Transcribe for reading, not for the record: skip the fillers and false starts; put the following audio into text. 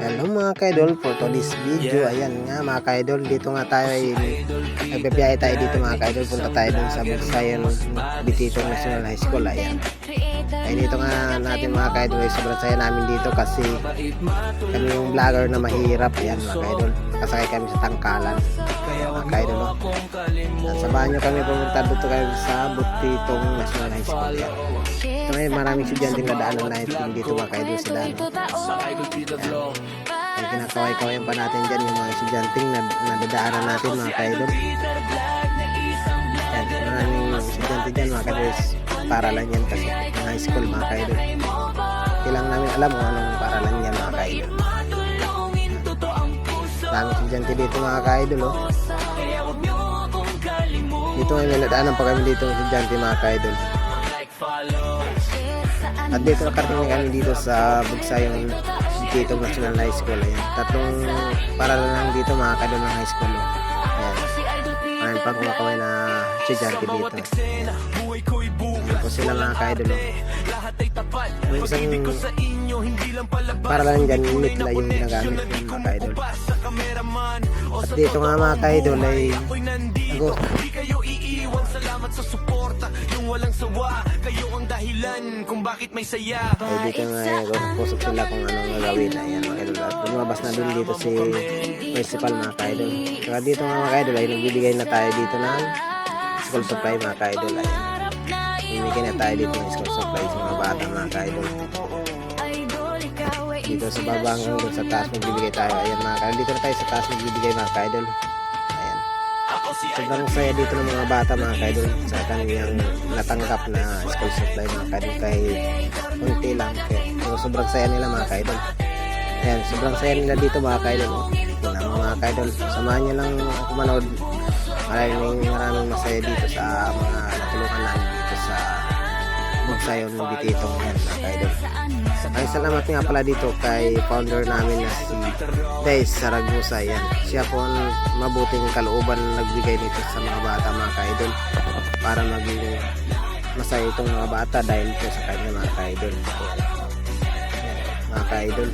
Hello mga ka-idol, for today's video, ayan nga mga ka-idol, dito nga tayo ay nagbibiyahe tayo dito mga ka-idol, punta tayo dun sa Bugsayan Bitito National High School, ayan. Ay dito nga natin mga ka-idol, ay sobrang saya namin dito kasi kami yung vlogger na mahirap, ayan mga ka-idol, kasakay kami sa tangkalan, mga ka-idol. Samahan nyo kami pumunta dito kayo sa Bitito National High School, ayan. Ito ngayon maraming estudyanteng nadaanan natin dito mga ka-idol sa daan. Ay kinakaway-kawayan pa natin dyan yung mga estudyanteng nadadaanan natin mga ka-idol. Yan, maraming estudyante dyan mga ka-idol, paralan yan kasi mga high school mga ka-idol. Kailangan namin alam kung anong paralan yan mga ka-idol. Maraming estudyante dito mga ka-idol, oh. Dito ngayon may nadaanan pa kami dito ng estudyante mga ka-idol. At dito nakarating kami dito sa Bugsayan Bitito National High School. Ayan. Tatlong paralan lang dito mga ka-idol ng high school. Ayan. Maraming pa kumakaway na estudyante dito. Ayan po sila mga ka-idol. May isang paralan dyan, unit na yung ginagamit ng mga ka-idol. At dito nga mga ka-idol ay salamat sa suporta, yung walang sawa, kayo ang dahilan kung bakit may saya. Ay dito nga pusok sila kung anong gagawin. Ayan mga ka-idol. At lumabas na dun dito si principal mga ka-idol. Saka dito nga mga ka-idol ay nagbibigay na tayo dito ng school supply mga ka-idol. Ayan. Bibigyan na tayo dito ng school supply sa mga bata mga ka-idol. Dito sa baba hanggang dun sa taas magbibigay tayo. Ayan mga ka-idol. Dito na tayo sa taas magbibigay mga ka-idol. Sobrang saya dito ng mga bata mga ka-idol sa kanilang natanggap na school supply mga ka-idol kahit kunti lang. Kaya sobrang saya nila mga ka-idol. Ayan, sobrang saya nila dito mga ka-idol. Mga ka-idol, samahan nyo lang ako manood. Maraming masaya dito sa mga natulungan namin dito sa Bugsayan Bitito mga ka-idol. Ay salamat nga pala dito kay founder namin na si Dez Saragosa. Yan. Siya po ang mabuting kalooban nagbigay nito sa mga bata mga ka-idol para maging masaya itong mga bata dahil po sa kanya mga ka-idol. Mga ka-idol.